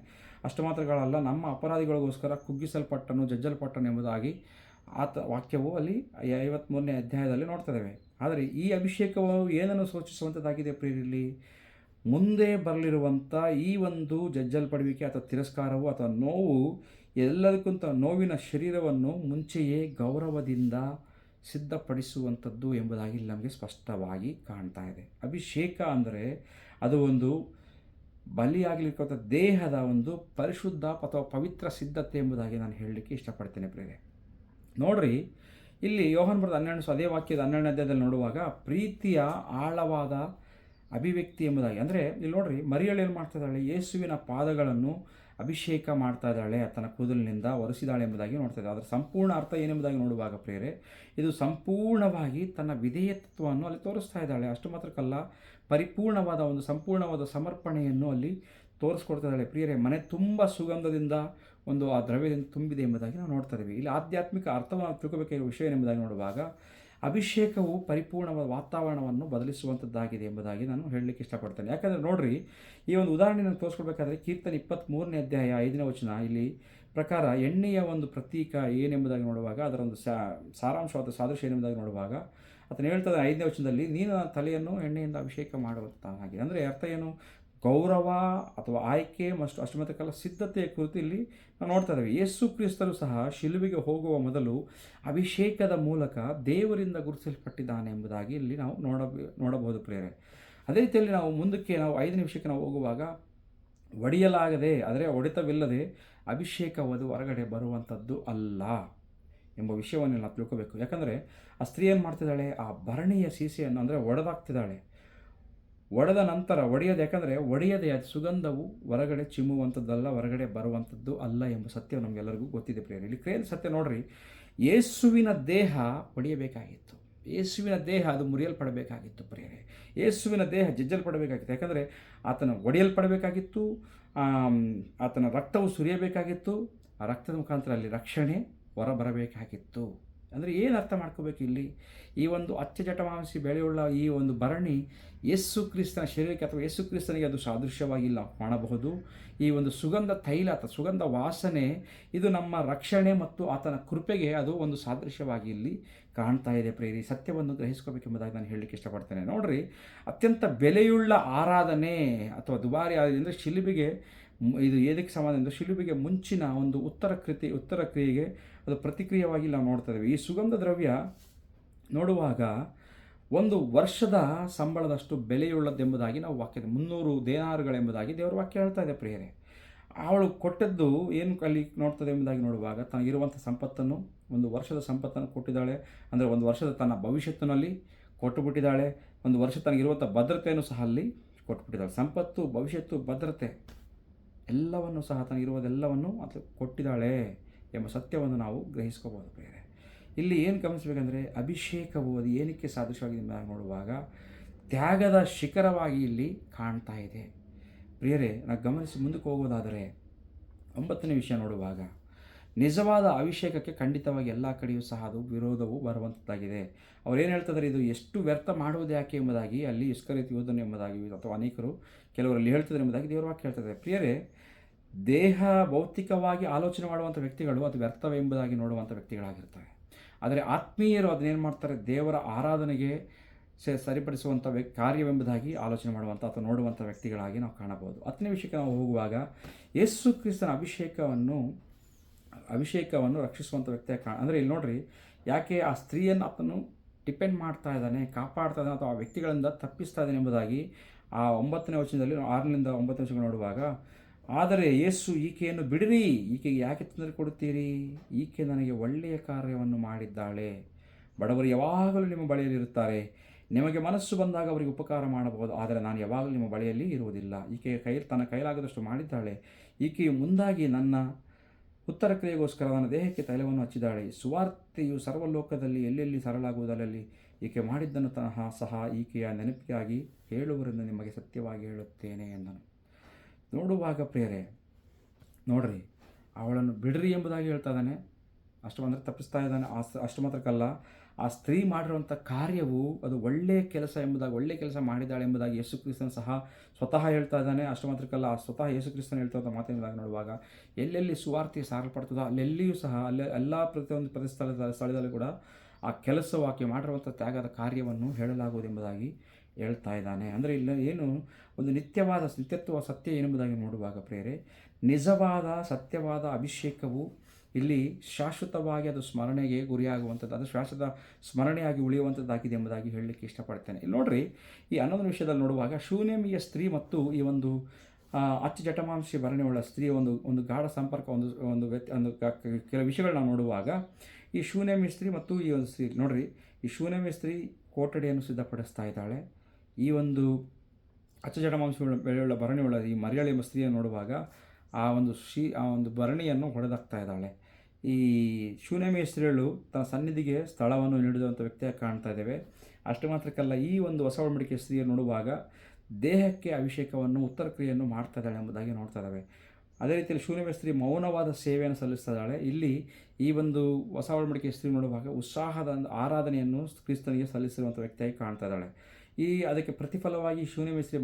ಅಷ್ಟು ಮಾತ್ರಗಳಲ್ಲ, ನಮ್ಮ ಅಪರಾಧಿಗಳಿಗೋಸ್ಕರ ಕುಗ್ಗಿಸಲ್ಪಟ್ಟನು, ಜಜ್ಜಲ್ಪಟ್ಟನು ಎಂಬುದಾಗಿ ವಾಕ್ಯವು ಅಲ್ಲಿ 53ನೇ ಅಧ್ಯಾಯದಲ್ಲಿ ನೋಡ್ತಾ ಇದ್ದೇವೆ. ಆದರೆ ಈ ಅಭಿಷೇಕವು ಏನನ್ನು ಸೂಚಿಸುವಂಥದ್ದಾಗಿದೆ ಪ್ರಿಯರಲ್ಲಿ, ಮುಂದೆ ಬರಲಿರುವಂಥ ಈ ಒಂದು ಜಜ್ಜಲ್ಪಡುವಿಕೆ ಅಥವಾ ತಿರಸ್ಕಾರವು ಅಥವಾ ನೋವು, ಎಲ್ಲದಕ್ಕಿಂತ ನೋವಿನ ಶರೀರವನ್ನು ಮುಂಚೆಯೇ ಗೌರವದಿಂದ ಸಿದ್ಧಪಡಿಸುವಂಥದ್ದು ಎಂಬುದಾಗಿ ಇಲ್ಲಿ ನಮಗೆ ಸ್ಪಷ್ಟವಾಗಿ ಕಾಣ್ತಾ ಇದೆ. ಅಭಿಷೇಕ ಅಂದರೆ ಅದು ಒಂದು ಬಲಿಯಾಗಲಿಕ್ಕಂಥ ದೇಹದ ಒಂದು ಪರಿಶುದ್ಧ ಅಥವಾ ಪವಿತ್ರ ಸಿದ್ಧತೆ ಎಂಬುದಾಗಿ ನಾನು ಹೇಳಲಿಕ್ಕೆ ಇಷ್ಟಪಡ್ತೇನೆ ಪ್ರಿಯರೇ. ನೋಡ್ರಿ, ಇಲ್ಲಿ ಯೋಹಾನ ಬರೆದ ಅದೇ ವಾಕ್ಯದ 12ನೇ ಅಧ್ಯಾಯದಲ್ಲಿ ನೋಡುವಾಗ ಪ್ರೀತಿಯ ಆಳವಾದ ಅಭಿವ್ಯಕ್ತಿ ಎಂಬುದಾಗಿ, ಅಂದರೆ ಇಲ್ಲಿ ನೋಡ್ರಿ, ಮರಿಯಳು ಏನು ಮಾಡ್ತಾ ಇದ್ದಾಳೆ, ಯೇಸುವಿನ ಪಾದಗಳನ್ನು ಅಭಿಷೇಕ ಮಾಡ್ತಾ ಇದ್ದಾಳೆ, ತನ್ನ ಕೂದಲಿನಿಂದ ಒರೆಸಿದಾಳೆ ಎಂಬುದಾಗಿ ನೋಡ್ತಾ ಇದ್ದಾಳೆ. ಅದರ ಸಂಪೂರ್ಣ ಅರ್ಥ ಏನೆಂಬುದಾಗಿ ನೋಡುವಾಗ ಪ್ರಿಯರೇ, ಇದು ಸಂಪೂರ್ಣವಾಗಿ ತನ್ನ ವಿಧೇಯತ್ವವನ್ನು ಅಲ್ಲಿ ತೋರಿಸ್ತಾ ಇದ್ದಾಳೆ. ಅಷ್ಟು ಮಾತ್ರಕ್ಕಲ್ಲ, ಪರಿಪೂರ್ಣವಾದ ಒಂದು ಸಂಪೂರ್ಣವಾದ ಸಮರ್ಪಣೆಯನ್ನು ಅಲ್ಲಿ ತೋರಿಸ್ಕೊಡ್ತಾ ಇದ್ದಾಳೆ ಪ್ರಿಯರೇ. ಮನೆ ತುಂಬ ಸುಗಂಧದಿಂದ ಒಂದು ಆ ದ್ರವ್ಯದಿಂದ ತುಂಬಿದೆ ಎಂಬುದಾಗಿ ನಾವು ನೋಡ್ತಾ ಇದ್ದೀವಿ. ಇಲ್ಲಿ ಆಧ್ಯಾತ್ಮಿಕ ಅರ್ಥವನ್ನು ತಿಳ್ಕೋಬೇಕಾಗಿರುವ ವಿಷಯ ಎಂಬುದಾಗಿ ನೋಡುವಾಗ, ಅಭಿಷೇಕವು ಪರಿಪೂರ್ಣವಾದ ವಾತಾವರಣವನ್ನು ಬದಲಿಸುವಂಥದ್ದಾಗಿದೆ ಎಂಬುದಾಗಿ ನಾನು ಹೇಳಲಿಕ್ಕೆ ಇಷ್ಟಪಡ್ತೇನೆ. ಯಾಕಂದರೆ ನೋಡ್ರಿ, ಈ ಒಂದು ಉದಾಹರಣೆ ನಾನು ತೋರಿಸ್ಕೊಳ್ಬೇಕಾದ್ರೆ ಕೀರ್ತನೆ 23ನೇ ಅಧ್ಯಾಯ 5ನೇ ವಚನ ಇಲ್ಲಿ ಪ್ರಕಾರ ಎಣ್ಣೆಯ ಒಂದು ಪ್ರತೀಕ ಏನೆಂಬುದಾಗಿ ನೋಡುವಾಗ, ಅದರ ಒಂದು ಸಾರಾಂಶವಾದ ಸಾದೃಶ್ಯ ಏನೆಂಬುದಾಗಿ ನೋಡುವಾಗ ಅದನ್ನು ಹೇಳ್ತದೆ 5ನೇ ವಚನದಲ್ಲಿ, ನೀನು ನನ್ನ ತಲೆಯನ್ನು ಎಣ್ಣೆಯಿಂದ ಅಭಿಷೇಕ ಮಾಡುವಂತಾಗಿದೆ. ಅಂದರೆ ಅರ್ಥ ಏನು, ಗೌರವ ಅಥವಾ ಆಯ್ಕೆ ಮತ್ತು ಅಷ್ಟು ಮಾತ್ರಕ್ಕಲ್ಲ, ಸಿದ್ಧತೆಯ ಕುರಿತು ಇಲ್ಲಿ ನಾವು ನೋಡ್ತಾ ಇದ್ದೇವೆ. ಯೇಸು ಕ್ರಿಸ್ತರು ಸಹ ಶಿಲುಬೆಗೆ ಹೋಗುವ ಮೊದಲು ಅಭಿಷೇಕದ ಮೂಲಕ ದೇವರಿಂದ ಗುರುತಿಸಲ್ಪಟ್ಟಿದ್ದಾನೆ ಎಂಬುದಾಗಿ ಇಲ್ಲಿ ನಾವು ನೋಡಬಹುದು ಪ್ರಿಯರೇ. ಅದೇ ರೀತಿಯಲ್ಲಿ ನಾವು ಮುಂದಕ್ಕೆ 5ನೇ ವಿಷಯಕ್ಕೆ ನಾವು ಹೋಗುವಾಗ, ಒಡೆಯಲಾಗದೆ, ಆದರೆ ಹೊಡೆತವಿಲ್ಲದೆ ಅಭಿಷೇಕವದು ಹೊರಗಡೆ ಬರುವಂಥದ್ದು ಅಲ್ಲ ಎಂಬ ವಿಷಯವನ್ನು ನಾವು ತಿಳ್ಕೋಬೇಕು. ಯಾಕಂದರೆ ಆ ಸ್ತ್ರೀ ಏನು ಮಾಡ್ತಿದ್ದಾಳೆ, ಆ ಭರಣಿಯ ಸೀಸೆಯನ್ನು ಅಂದರೆ ಒಡೆದಾಕ್ತಿದ್ದಾಳೆ. ಒಡೆದ ನಂತರ ಒಡೆಯೋದು, ಯಾಕಂದರೆ ಒಡೆಯದೆ ಅದು ಸುಗಂಧವು ಹೊರಗಡೆ ಚಿಮ್ಮುವಂಥದ್ದಲ್ಲ, ಹೊರಗಡೆ ಬರುವಂಥದ್ದು ಅಲ್ಲ ಎಂಬ ಸತ್ಯ ನಮಗೆಲ್ಲರಿಗೂ ಗೊತ್ತಿದೆ ಪ್ರಿಯರೇ. ಇಲ್ಲಿ ಕ್ರಿಯೆಯ ಸತ್ಯ ನೋಡ್ರಿ, ಯೇಸುವಿನ ದೇಹ ಒಡೆಯಬೇಕಾಗಿತ್ತು, ಯೇಸುವಿನ ದೇಹ ಅದು ಮುರಿಯಲ್ಪಡಬೇಕಾಗಿತ್ತು ಪ್ರಿಯರೇ. ಯೇಸುವಿನ ದೇಹ ಜಜ್ಜಲ್ಪಡಬೇಕಾಗಿತ್ತು, ಯಾಕಂದರೆ ಆತನ ಒಡೆಯಲ್ಪಡಬೇಕಾಗಿತ್ತು, ಆತನ ರಕ್ತವು ಸುರಿಯಬೇಕಾಗಿತ್ತು, ಆ ರಕ್ತದ ಮುಖಾಂತರ ಅಲ್ಲಿ ರಕ್ಷಣೆ ಹೊರಬರಬೇಕಾಗಿತ್ತು. ಅಂದರೆ ಏನು ಅರ್ಥ ಮಾಡ್ಕೋಬೇಕು ಇಲ್ಲಿ, ಈ ಒಂದು ಅಚ್ಚಜಟಮಾಂಸಿ ಬೆಳೆಯುಳ್ಳ ಈ ಒಂದು ಭರಣಿ ಯೇಸು ಕ್ರಿಸ್ತನ ಶರೀರಕ್ಕೆ ಅಥವಾ ಯೇಸು ಕ್ರಿಸ್ತನಿಗೆ ಅದು ಸಾದೃಶ್ಯವಾಗಿಲ್ಲ ಕಾಣಬಹುದು. ಈ ಒಂದು ಸುಗಂಧ ತೈಲ ಅಥವಾ ಸುಗಂಧ ವಾಸನೆ ಇದು ನಮ್ಮ ರಕ್ಷಣೆ ಮತ್ತು ಆತನ ಕೃಪೆಗೆ ಅದು ಒಂದು ಸಾದೃಶ್ಯವಾಗಿ ಇಲ್ಲಿ ಕಾಣ್ತಾ ಇದೆ ಪ್ರೇರಿ. ಸತ್ಯವನ್ನು ಗ್ರಹಿಸ್ಕೋಬೇಕೆಂಬುದಾಗಿ ನಾನು ಹೇಳಲಿಕ್ಕೆ ಇಷ್ಟಪಡ್ತೇನೆ. ನೋಡ್ರಿ, ಅತ್ಯಂತ ಬೆಲೆಯುಳ್ಳ ಆರಾಧನೆ ಅಥವಾ ದುಬಾರಿ ಅಂದರೆ ಶಿಲುಬೆಗೆ ಇದು ಏದಕ್ಕೆ ಸಮಾನ ಅಂದರೆ ಶಿಲುಬೆಗೆ ಮುಂಚಿನ ಒಂದು ಉತ್ತರ ಕ್ರಿಯೆಗೆ ಅದು ಪ್ರತಿಕ್ರಿಯೆಯಾಗಿ ನಾವು ನೋಡ್ತಾ ಇದ್ದೇವೆ. ಈ ಸುಗಂಧ ದ್ರವ್ಯ ನೋಡುವಾಗ ಒಂದು ವರ್ಷದ ಸಂಬಳದಷ್ಟು ಬೆಲೆಯುಳ್ಳದ್ದೆಂಬುದಾಗಿ ನಾವು ವಾಕ್ಯದ 300 ದೇನಾರುಗಳೆಂಬುದಾಗಿ ದೇವರ ವಾಕ್ಯ ಹೇಳ್ತಾ ಇದೆ ಪ್ರಿಯರೇ. ಅವಳು ಕೊಟ್ಟದ್ದು ಏನು ಅಲ್ಲಿ ನೋಡ್ತದೆ ಎಂಬುದಾಗಿ ನೋಡುವಾಗ ತನಗಿರುವಂಥ ಸಂಪತ್ತನ್ನು, ಒಂದು ವರ್ಷದ ಸಂಪತ್ತನ್ನು ಕೊಟ್ಟಿದ್ದಾಳೆ. ಅಂದರೆ ಒಂದು ವರ್ಷದ ತನ್ನ ಭವಿಷ್ಯತ್ತಿನಲ್ಲಿ ಕೊಟ್ಟುಬಿಟ್ಟಿದ್ದಾಳೆ. ಒಂದು ವರ್ಷ ತನಗಿರುವಂಥ ಭದ್ರತೆಯನ್ನು ಸಹ ಅಲ್ಲಿ ಕೊಟ್ಟುಬಿಟ್ಟಿದ್ದಾಳೆ. ಸಂಪತ್ತು, ಭವಿಷ್ಯತ್ತು, ಭದ್ರತೆ ಎಲ್ಲವನ್ನು ಸಹ ತನಗಿರುವುದೆಲ್ಲವನ್ನು ಅದು ಕೊಟ್ಟಿದ್ದಾಳೆ ಎಂಬ ಸತ್ಯವನ್ನು ನಾವು ಗ್ರಹಿಸ್ಕೋಬೋದು ಪ್ರಿಯರೇ. ಇಲ್ಲಿ ಏನು ಗಮನಿಸಬೇಕಂದ್ರೆ ಅಭಿಷೇಕವು ಅದು ಏನಕ್ಕೆ ಸಾದೃಶ್ಯವಾಗಿದೆ ಎಂಬುದಾಗಿ ನೋಡುವಾಗ ತ್ಯಾಗದ ಶಿಖರವಾಗಿ ಇಲ್ಲಿ ಕಾಣ್ತಾ ಇದೆ ಪ್ರಿಯರೇ. ನಾವು ಗಮನಿಸಿ ಮುಂದಕ್ಕೆ ಹೋಗೋದಾದರೆ 9ನೇ ವಿಷಯ ನೋಡುವಾಗ ನಿಜವಾದ ಅಭಿಷೇಕಕ್ಕೆ ಖಂಡಿತವಾಗಿ ಎಲ್ಲ ಕಡೆಯೂ ಸಹ ಅದು ವಿರೋಧವು ಬರುವಂಥದ್ದಾಗಿದೆ. ಏನು ಹೇಳ್ತಿದ್ದಾರೆ, ಇದು ಎಷ್ಟು ವ್ಯರ್ಥ ಮಾಡುವುದು ಯಾಕೆ ಎಂಬುದಾಗಿ ಅಲ್ಲಿ ಇಸ್ಕರಿಯೋತ ಯೂದನು ಎಂಬುದಾಗಿ ಅಥವಾ ಅನೇಕರು ಕೆಲವರಲ್ಲಿ ಹೇಳ್ತಿದ್ದಾರೆ ಎಂಬುದಾಗಿ ದೇವರ ವಾಕ್ಯ ಹೇಳ್ತಿದ್ದಾರೆ ಪ್ರಿಯರೇ. ದೇಹ ಭೌತಿಕವಾಗಿ ಆಲೋಚನೆ ಮಾಡುವಂಥ ವ್ಯಕ್ತಿಗಳು ಅದು ವ್ಯರ್ಥವೆಂಬುದಾಗಿ ನೋಡುವಂಥ ವ್ಯಕ್ತಿಗಳಾಗಿರ್ತಾರೆ. ಆದರೆ ಆತ್ಮೀಯರು ಅದನ್ನೇನು ಮಾಡ್ತಾರೆ, ದೇವರ ಆರಾಧನೆಗೆ ಸರಿಪಡಿಸುವಂಥ ಕಾರ್ಯವೆಂಬುದಾಗಿ ಆಲೋಚನೆ ಮಾಡುವಂಥ ಅಥವಾ ನೋಡುವಂಥ ವ್ಯಕ್ತಿಗಳಾಗಿ ನಾವು ಕಾಣಬಹುದು. 10ನೇ ವಿಷಯಕ್ಕೆ ನಾವು ಹೋಗುವಾಗ ಯೇಸು ಕ್ರಿಸ್ತನ ಅಭಿಷೇಕವನ್ನು ರಕ್ಷಿಸುವಂಥ ವ್ಯಕ್ತಿಯಾಗಿ ಅಂದರೆ ಇಲ್ಲಿ ನೋಡ್ರಿ, ಯಾಕೆ ಆ ಸ್ತ್ರೀಯನ್ನು ಆತನು ಡಿಪೆಂಡ್ ಮಾಡ್ತಾ ಇದ್ದಾನೆ, ಕಾಪಾಡ್ತಾ ಇದ್ದಾನೆ ಅಥವಾ ಆ ವ್ಯಕ್ತಿಗಳಿಂದ ತಪ್ಪಿಸ್ತಾ ಇದ್ದಾನೆ ಎಂಬುದಾಗಿ ಆ 9ನೇ ವಚನದಲ್ಲಿ 6ರಿಂದ 9ನೇ ವಚನ ನೋಡುವಾಗ, ಆದರೆ ಯೇಸು ಈಕೆಯನ್ನು ಬಿಡಿರಿ, ಈಕೆಗೆ ಯಾಕೆ ತೊಂದರೆ ಕೊಡುತ್ತೀರಿ, ಈಕೆ ನನಗೆ ಒಳ್ಳೆಯ ಕಾರ್ಯವನ್ನು ಮಾಡಿದ್ದಾಳೆ. ಬಡವರು ಯಾವಾಗಲೂ ನಿಮ್ಮ ಬಳಿಯಲ್ಲಿರುತ್ತಾರೆ, ನಿಮಗೆ ಮನಸ್ಸು ಬಂದಾಗ ಅವರಿಗೆ ಉಪಕಾರ ಮಾಡಬಹುದು, ಆದರೆ ನಾನು ಯಾವಾಗಲೂ ನಿಮ್ಮ ಬಳಿಯಲ್ಲಿ ಇರುವುದಿಲ್ಲ. ಈಕೆಯ ತನ್ನ ಕೈಲಾಗದಷ್ಟು ಮಾಡಿದ್ದಾಳೆ. ಈಕೆಯು ಮುಂದಾಗಿ ನನ್ನ ಉತ್ತರ ಕ್ರಿಯೆಗೋಸ್ಕರ ನನ್ನ ದೇಹಕ್ಕೆ ತೈಲವನ್ನು ಹಚ್ಚಿದ್ದಾಳೆ. ಸುವಾರ್ತೆಯು ಸರ್ವಲೋಕದಲ್ಲಿ ಎಲ್ಲೆಲ್ಲಿ ಸರಳಾಗುವುದರಲ್ಲಿ ಈಕೆ ಮಾಡಿದ್ದನ್ನು ಸಹ ಈಕೆಯ ನೆನಪಿಗಾಗಿ ಹೇಳುವರಿಂದ ನಿಮಗೆ ಸತ್ಯವಾಗಿ ಹೇಳುತ್ತೇನೆ ಎಂದನು. ನೋಡುವಾಗ ಪ್ರಿಯರೇ ನೋಡ್ರಿ, ಅವಳನ್ನು ಬಿಡ್ರಿ ಎಂಬುದಾಗಿ ಹೇಳ್ತಾ ಇದ್ದಾನೆ, ಅಷ್ಟು ಅಂದರೆ ತಪ್ಪಿಸ್ತಾ ಇದ್ದಾನೆ. ಅಷ್ಟು ಮಾತ್ರಕ್ಕಲ್ಲ, ಆ ಸ್ತ್ರೀ ಮಾಡಿರುವಂಥ ಕಾರ್ಯವು ಅದು ಒಳ್ಳೆಯ ಕೆಲಸ ಎಂಬುದಾಗಿ, ಒಳ್ಳೆಯ ಕೆಲಸ ಮಾಡಿದ್ದಾಳೆ ಎಂಬುದಾಗಿ ಯೇಸು ಕ್ರಿಸ್ತನ ಸಹ ಸ್ವತಃ ಹೇಳ್ತಾ ಇದ್ದಾನೆ. ಅಷ್ಟು ಮಾತ್ರಕ್ಕಲ್ಲ, ಸ್ವತಃ ಯೇಸು ಕ್ರಿಸ್ತನ ಹೇಳ್ತಾ ಮಾತಿನದಾಗ ನೋಡುವಾಗ ಎಲ್ಲೆಲ್ಲಿ ಸುವಾರ್ತೆ ಸಾರಲ್ಪಡ್ತದೋ ಅಲ್ಲೆಲ್ಲಿಯೂ ಸಹ ಎಲ್ಲ ಪ್ರತಿಯೊಂದು ಸ್ಥಳದಲ್ಲೂ ಕೂಡ ಆ ಕೆಲಸವು ಆಕೆ ಮಾಡಿರುವಂಥ ತ್ಯಾಗದ ಕಾರ್ಯವನ್ನು ಹೇಳಲಾಗುವುದು ಎಂಬುದಾಗಿ ಹೇಳ್ತಾ ಇದ್ದಾನೆ. ಅಂದರೆ ಇಲ್ಲ ಏನು ಒಂದು ನಿತ್ಯತ್ವ ಸತ್ಯ ಏನೆಂಬುದಾಗಿ ನೋಡುವಾಗ ಪ್ರೇರೆ, ನಿಜವಾದ ಸತ್ಯವಾದ ಅಭಿಷೇಕವು ಇಲ್ಲಿ ಶಾಶ್ವತವಾಗಿ ಅದು ಸ್ಮರಣೆಗೆ ಗುರಿಯಾಗುವಂಥದ್ದು, ಅದು ಶಾಶ್ವತ ಸ್ಮರಣೆಯಾಗಿ ಉಳಿಯುವಂಥದ್ದಾಗಿದೆ ಎಂಬುದಾಗಿ ಹೇಳಲಿಕ್ಕೆ ಇಷ್ಟಪಡ್ತೇನೆ. ಇಲ್ಲಿ ನೋಡ್ರಿ, ಈ 11ನೇ ವಿಷಯದಲ್ಲಿ ನೋಡುವಾಗ ಶೂನೇಮಿಯ ಸ್ತ್ರೀ ಮತ್ತು ಈ ಒಂದು ಅಚ್ಚಜಟಮಾಂಸಿ ಭರಣೆಯುಳ್ಳ ಸ್ತ್ರೀಯ ಒಂದು ಗಾಢ ಸಂಪರ್ಕ ಕೆಲವು ವಿಷಯಗಳನ್ನ ನೋಡುವಾಗ ಈ ಶೂನೇಮಿ ಸ್ತ್ರೀ ಮತ್ತು ಈ ಒಂದು ಸ್ತ್ರೀ ನೋಡ್ರಿ, ಈ ಶೂನೇಮಿ ಸ್ತ್ರೀ ಕೋಟಡಿಯನ್ನು ಸಿದ್ಧಪಡಿಸ್ತಾ ಇದ್ದಾಳೆ. ಈ ಒಂದು ಅಚ್ಚಜಟಮಾಂಸ ಬೆಳೆಯುಳ್ಳ ಭರಣಿಯುಳ್ಳ ಈ ಮರಿಯಳ ಎಂಬ ಸ್ತ್ರೀಯನ್ನು ನೋಡುವಾಗ ಆ ಒಂದು ಭರಣಿಯನ್ನು ಹೊಡೆದಾಕ್ತಾ ಇದ್ದಾಳೆ. ಈ ಶೂನೇಮಿ ಸ್ತ್ರೀಗಳು ತನ್ನ ಸನ್ನಿಧಿಗೆ ಸ್ಥಳವನ್ನು ನೀಡಿದಂಥ ವ್ಯಕ್ತಿಯಾಗಿ ಕಾಣ್ತಾ ಇದ್ದೇವೆ. ಅಷ್ಟು ಮಾತ್ರಕ್ಕಲ್ಲ, ಈ ಒಂದು ಹೊಸ ಒಡಂಬಡಿಕೆ ಸ್ತ್ರೀಯನ್ನು ನೋಡುವಾಗ ದೇಹಕ್ಕೆ ಅಭಿಷೇಕವನ್ನು ಉತ್ತರ ಕ್ರಿಯೆಯನ್ನು ಮಾಡ್ತಾ ಇದ್ದಾಳೆ ಎಂಬುದಾಗಿ ನೋಡ್ತಾ ಇದ್ದಾವೆ. ಅದೇ ರೀತಿಯಲ್ಲಿ ಶೂನೇಮಿ ಸ್ತ್ರೀ ಮೌನವಾದ ಸೇವೆಯನ್ನು ಸಲ್ಲಿಸ್ತಾ ಇದ್ದಾಳೆ. ಇಲ್ಲಿ ಈ ಒಂದು ಹೊಸ ಒಡಂಬಡಿಕೆ ಸ್ತ್ರೀ ನೋಡುವಾಗ ಉತ್ಸಾಹದ ಆರಾಧನೆಯನ್ನು ಕ್ರಿಸ್ತನಿಗೆ ಸಲ್ಲಿಸಿರುವಂಥ ವ್ಯಕ್ತಿಯಾಗಿ ಕಾಣ್ತಾ ಇದ್ದಾಳೆ. ಅದಕ್ಕೆ ಪ್ರತಿಫಲವಾಗಿ ಶೂನೇಮಿ ಸ್ತ್ರೀ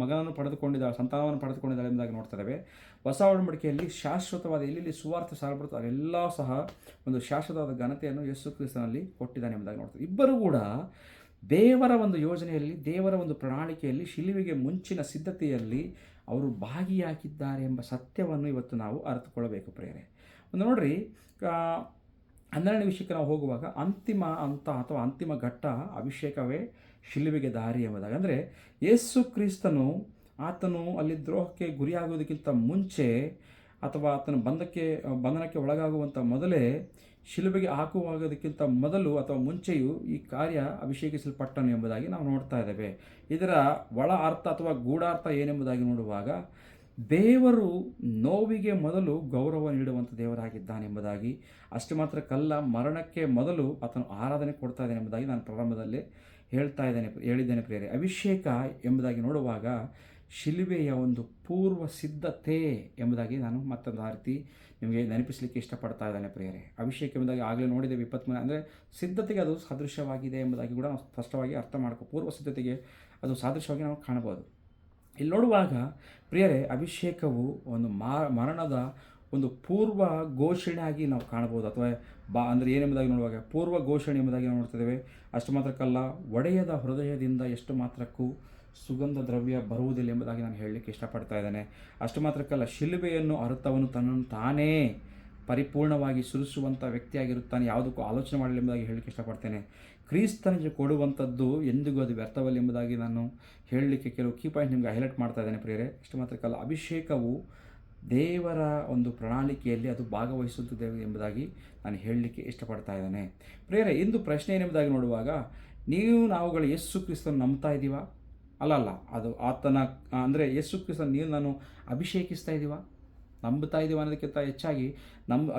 ಮಗನನ್ನು ಪಡೆದುಕೊಂಡಿದ್ದಾಳೆ, ಸಂತಾನವನ್ನು ಪಡೆದುಕೊಂಡಿದ್ದಾಳೆ ಎಂಬುದಾಗಿ ನೋಡ್ತಾ ಇದ್ದೇವೆ. ಹೊಸ ಒಡಂಬಡಿಕೆಯಲ್ಲಿ ಶಾಶ್ವತವಾದ ಎಲ್ಲೆಲ್ಲಿ ಸುವಾರ್ತೆ ಸಾರಲ್ಪಡುತ್ತೆ ಅಲ್ಲೆಲ್ಲ ಸಹ ಒಂದು ಶಾಶ್ವತವಾದ ಘನತೆಯನ್ನು ಯೇಸು ಕ್ರಿಸ್ತನಲ್ಲಿ ಕೊಟ್ಟಿದ್ದಾನೆ ಎಂಬುದಾಗಿ ನೋಡ್ತಾರೆ. ಇಬ್ಬರು ಕೂಡ ದೇವರ ಒಂದು ಯೋಜನೆಯಲ್ಲಿ, ದೇವರ ಒಂದು ಪ್ರಣಾಳಿಕೆಯಲ್ಲಿ, ಶಿಲುಬೆಗೆ ಮುಂಚಿನ ಸಿದ್ಧತೆಯಲ್ಲಿ ಅವರು ಭಾಗಿಯಾಗಿದ್ದಾರೆ ಎಂಬ ಸತ್ಯವನ್ನು ಇವತ್ತು ನಾವು ಅರಿತುಕೊಳ್ಳಬೇಕು ಪ್ರಿಯರೇ. ಒಂದು ನೋಡ್ರಿ, 12ನೇ ವಿಷಯಕ್ಕೆ ನಾವು ಹೋಗುವಾಗ ಅಂತಿಮ ಹಂತ ಅಥವಾ ಅಂತಿಮ ಘಟ್ಟ ಅಭಿಷೇಕವೇ ಶಿಲುಬೆಗೆ ದಾರಿ ಎಂಬುದಾಗಿ, ಅಂದರೆ ಯೇಸು ಕ್ರಿಸ್ತನು ಆತನು ಅಲ್ಲಿ ದ್ರೋಹಕ್ಕೆ ಗುರಿಯಾಗುವುದಕ್ಕಿಂತ ಮುಂಚೆ ಅಥವಾ ಆತನ ಬಂಧನಕ್ಕೆ ಒಳಗಾಗುವಂಥ ಮೊದಲೇ ಶಿಲುಬೆಗೆ ಹಾಕುವಾಗೋದಕ್ಕಿಂತ ಮೊದಲು ಅಥವಾ ಮುಂಚೆಯೂ ಈ ಕಾರ್ಯ ಅಭಿಷೇಕಿಸಲ್ಪಟ್ಟನು ಎಂಬುದಾಗಿ ನಾವು ನೋಡ್ತಾ ಇದ್ದೇವೆ. ಇದರ ಒಳ ಅರ್ಥ ಅಥವಾ ಗೂಢಾರ್ಥ ಏನೆಂಬುದಾಗಿ ನೋಡುವಾಗ, ದೇವರು ನೋವಿಗೆ ಮೊದಲು ಗೌರವ ನೀಡುವಂಥ ದೇವರಾಗಿದ್ದಾನೆ ಎಂಬುದಾಗಿ, ಅಷ್ಟು ಮಾತ್ರಕ್ಕಲ್ಲ ಮರಣಕ್ಕೆ ಮೊದಲು ಆತನು ಆರಾಧನೆ ಕೊಡ್ತಾ ಇದ್ದಾನೆ ಎಂಬುದಾಗಿ ನಾನು ಪ್ರಾರಂಭದಲ್ಲಿ ಹೇಳಿದ್ದೇನೆ ಪ್ರಿಯರೇ. ಅಭಿಷೇಕ ಎಂಬುದಾಗಿ ನೋಡುವಾಗ ಶಿಲುಬೆಯ ಒಂದು ಪೂರ್ವ ಸಿದ್ಧತೆ ಎಂಬುದಾಗಿ ನಾನು ಮತ್ತೊಂದು ಆ ರೀತಿ ನಿಮಗೆ ನೆನಪಿಸಲಿಕ್ಕೆ ಇಷ್ಟಪಡ್ತಾ ಇದ್ದಾನೆ ಪ್ರಿಯರೇ. ಅಭಿಷೇಕ ಎಂಬುದಾಗಿ ಆಗಲೇ ನೋಡಿದ್ದೇವೆ 23 ಅಂದರೆ ಸಿದ್ಧತೆಗೆ ಅದು ಸಾದೃಶ್ಯವಾಗಿದೆ ಎಂಬುದಾಗಿ ಕೂಡ ನಾವು ಸ್ಪಷ್ಟವಾಗಿ ಅರ್ಥ ಪೂರ್ವ ಸಿದ್ಧತೆಗೆ ಅದು ಸಾದೃಶ್ಯವಾಗಿ ನಾವು ಕಾಣಬಹುದು. ಇಲ್ಲಿ ನೋಡುವಾಗ ಪ್ರಿಯರೇ, ಅಭಿಷೇಕವು ಒಂದು ಮರಣದ ಒಂದು ಪೂರ್ವ ಘೋಷಣೆಯಾಗಿ ನಾವು ಕಾಣಬಹುದು. ಅಥವಾ ಅಂದರೆ ಏನೆಂಬುದಾಗಿ ನೋಡುವಾಗ ಪೂರ್ವ ಘೋಷಣೆ ಎಂಬುದಾಗಿ ನಾವು ನೋಡ್ತಿದ್ದೇವೆ. ಅಷ್ಟು ಮಾತ್ರಕ್ಕಲ್ಲ, ಒಡೆಯದ ಹೃದಯದಿಂದ ಎಷ್ಟು ಮಾತ್ರಕ್ಕೂ ಸುಗಂಧ ದ್ರವ್ಯ ಬರುವುದಿಲ್ಲ ಎಂಬುದಾಗಿ ನಾನು ಹೇಳಲಿಕ್ಕೆ ಇಷ್ಟಪಡ್ತಾ ಇದ್ದೇನೆ. ಅಷ್ಟು ಮಾತ್ರಕ್ಕಲ್ಲ, ಶಿಲುಬೆಯನ್ನು ಅರುತವನು ತನ್ನನ್ನು ತಾನೇ ಪರಿಪೂರ್ಣವಾಗಿ ಸುರಿಸುವಂಥ ವ್ಯಕ್ತಿಯಾಗಿರುತ್ತಾನೆ, ಯಾವುದಕ್ಕೂ ಆಲೋಚನೆ ಮಾಡಲಿ ಎಂಬುದಾಗಿ ಹೇಳಲಿಕ್ಕೆ ಇಷ್ಟಪಡ್ತೇನೆ. ಕ್ರಿಸ್ತನಿಗೆ ಕೊಡುವಂಥದ್ದು ಎಂದಿಗೂ ಅದು ವ್ಯರ್ಥವಲ್ಲ ಎಂಬುದಾಗಿ ನಾನು ಹೇಳಲಿಕ್ಕೆ ಕೆಲವು ಕೀ ಪಾಯಿಂಟ್ ನಿಮಗೆ ಹೈಲೈಟ್ ಮಾಡ್ತಾ ಇದ್ದೇನೆ ಪ್ರಿಯರೇ. ಅಷ್ಟು ಮಾತ್ರಕ್ಕಲ್ಲ, ಅಭಿಷೇಕವು ದೇವರ ಒಂದು ಪ್ರಣಾಳಿಕೆಯಲ್ಲಿ ಅದು ಭಾಗವಹಿಸುತ್ತದೆ ಎಂಬುದಾಗಿ ನಾನು ಹೇಳಲಿಕ್ಕೆ ಇಷ್ಟಪಡ್ತಾ ಇದ್ದೇನೆ ಪ್ರಿಯರೇ. ಇಂದು ಪ್ರಶ್ನೆ ಏನೆಂಬುದಾಗಿ ನೋಡುವಾಗ, ನಾವುಗಳು ಯೇಸು ಕ್ರಿಸ್ತನ ನಂಬ್ತಾ ಇದ್ದೀವಾ? ಅಲ್ಲ, ಅದು ಆತನ ಅಂದರೆ ಯೇಸು ಕ್ರಿಸ್ತನ ನಾನು ಅಭಿಷೇಕಿಸ್ತಾ ಇದ್ದೀವಾ, ನಂಬುತ್ತಾ ಇದ್ದೀವ ಅನ್ನೋದಕ್ಕಿಂತ ಹೆಚ್ಚಾಗಿ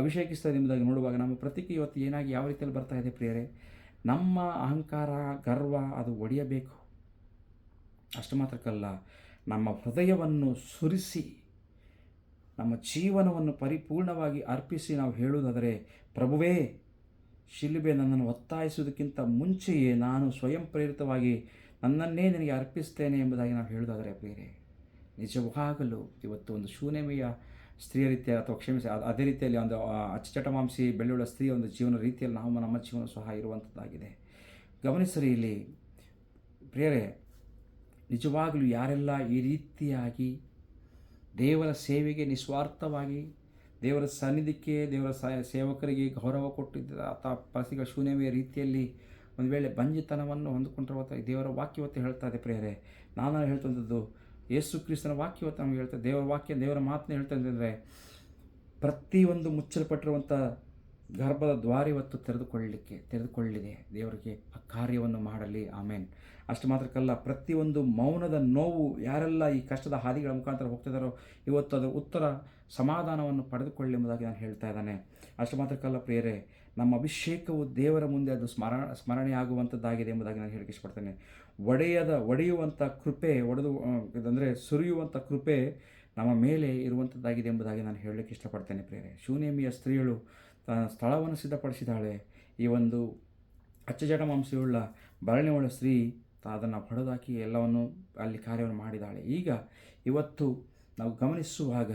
ಅಭಿಷೇಕಿಸ್ತಾ ಇದೆ ಎಂಬುದಾಗಿ ನೋಡುವಾಗ ನಮ್ಮ ಪ್ರತಿಕ್ರಿಯೆ ಇವತ್ತು ಏನಾಗಿ ಯಾವ ರೀತಿಯಲ್ಲಿ ಬರ್ತಾ ಇದೆ ಪ್ರಿಯರೇ? ನಮ್ಮ ಅಹಂಕಾರ, ಗರ್ವ ಅದು ಒಡೆಯಬೇಕು. ಅಷ್ಟು ಮಾತ್ರಕ್ಕಲ್ಲ, ನಮ್ಮ ಹೃದಯವನ್ನು ಸುರಿಸಿ ನಮ್ಮ ಜೀವನವನ್ನು ಪರಿಪೂರ್ಣವಾಗಿ ಅರ್ಪಿಸಿ ನಾವು ಹೇಳುವುದಾದರೆ, ಪ್ರಭುವೇ, ಶಿಲುಬೆ ನನ್ನನ್ನು ಒತ್ತಾಯಿಸುವುದಕ್ಕಿಂತ ಮುಂಚೆಯೇ ನಾನು ಸ್ವಯಂ ಪ್ರೇರಿತವಾಗಿ ನನ್ನನ್ನೇ ನಿನಗೆ ಅರ್ಪಿಸ್ತೇನೆ ಎಂಬುದಾಗಿ ನಾವು ಹೇಳುವುದಾದರೆ ಪ್ರಿಯರೇ, ನಿಜವಾಗಲೂ ಇವತ್ತು ಒಂದು ಶೂನ್ಯಮೆಯ ಸ್ತ್ರೀಯ ರೀತಿಯ ಅಥವಾ ಕ್ಷಮಿಸಿ ಅದೇ ರೀತಿಯಲ್ಲಿ ಒಂದು ಅಚ್ಚಟಮಾಂಸಿ ಬೆಳ್ಳುಳ್ಳ ಸ್ತ್ರೀಯ ಒಂದು ಜೀವನ ರೀತಿಯಲ್ಲಿ ನಮ್ಮ ಜೀವನ ಸಹ ಇರುವಂಥದ್ದಾಗಿದೆ. ಗಮನಿಸರಿ ಇಲ್ಲಿ ಪ್ರಿಯರೇ, ನಿಜವಾಗಲೂ ಯಾರೆಲ್ಲ ಈ ರೀತಿಯಾಗಿ ದೇವರ ಸೇವೆಗೆ ನಿಸ್ವಾರ್ಥವಾಗಿ ದೇವರ ಸನ್ನಿಧಿಗೆ ದೇವರ ಸೇವಕರಿಗೆ ಗೌರವ ಕೊಟ್ಟಿದ್ದ ಅಥವಾ ಪರಿಸ್ಥಿತಿಗಳ ಶೂನ್ಯಮೆಯ ರೀತಿಯಲ್ಲಿ ಒಂದು ವೇಳೆ ಬಂಜಿತನವನ್ನು ಹೊಂದಿಕೊಂಡಿರುವಂಥ ದೇವರ ವಾಕ್ಯವತ್ತು ಹೇಳ್ತಾ ಇದೆ ಪ್ರಿಯರೇ. ನಾನು ಹೇಳ್ತಂಥದ್ದು ಯೇಸು ಕ್ರಿಸ್ತನ ವಾಕ್ಯವತ್ತು ನಮಗೆ ಹೇಳ್ತಾ, ದೇವರ ಮಾತನ್ನ ಹೇಳ್ತಾ ಅಂತಂದರೆ, ಪ್ರತಿಯೊಂದು ಮುಚ್ಚಲ್ಪಟ್ಟಿರುವಂಥ ಗರ್ಭದ ದ್ವಾರ ಇವತ್ತು ತೆರೆದುಕೊಳ್ಳಿದೆ. ದೇವರಿಗೆ ಆ ಕಾರ್ಯವನ್ನು ಮಾಡಲಿ, ಆಮೇನ್. ಅಷ್ಟು ಮಾತ್ರಕ್ಕಲ್ಲ, ಪ್ರತಿಯೊಂದು ಮೌನದ ನೋವು ಯಾರೆಲ್ಲ ಈ ಕಷ್ಟದ ಹಾದಿಗಳ ಮುಖಾಂತರ ಹೋಗ್ತಿದ್ದಾರೋ ಇವತ್ತು ಅದರ ಉತ್ತರ ಸಮಾಧಾನವನ್ನು ಪಡೆದುಕೊಳ್ಳಿ ಎಂಬುದಾಗಿ ನಾನು ಹೇಳ್ತಾ ಇದ್ದಾನೆ. ಅಷ್ಟು ಮಾತ್ರಕ್ಕಲ್ಲ ಪ್ರಿಯರೇ, ನಮ್ಮ ಅಭಿಷೇಕವು ದೇವರ ಮುಂದೆ ಅದು ಸ್ಮರಣೆಯಾಗುವಂಥದ್ದಾಗಿದೆ ಎಂಬುದಾಗಿ ನಾನು ಹೇಳಕ್ಕೆ ಇಷ್ಟಪಡ್ತೇನೆ. ಒಡೆಯುವಂಥ ಕೃಪೆ ಅಂದರೆ ಸುರಿಯುವಂಥ ಕೃಪೆ ನಮ್ಮ ಮೇಲೆ ಇರುವಂಥದ್ದಾಗಿದೆ ಎಂಬುದಾಗಿ ನಾನು ಹೇಳಲಿಕ್ಕೆ ಇಷ್ಟಪಡ್ತೇನೆ ಪ್ರಿಯರೇ. ಶೂನೇಮಿಯ ಸ್ತ್ರೀಯಳು ತನ್ನ ಸ್ಥಳವನ್ನು ಸಿದ್ಧಪಡಿಸಿದ್ದಾಳೆ. ಈ ಒಂದು ಅಚ್ಚಜಟಮಾಂಸವುಳ್ಳ ಭರಣಿಯುಳ್ಳ ಸ್ತ್ರೀ ಅದನ್ನು ಹೊಡೆದಾಕಿ ಎಲ್ಲವನ್ನು ಅಲ್ಲಿ ಕಾರ್ಯವನ್ನು ಮಾಡಿದ್ದಾಳೆ. ಈಗ ಇವತ್ತು ನಾವು ಗಮನಿಸುವಾಗ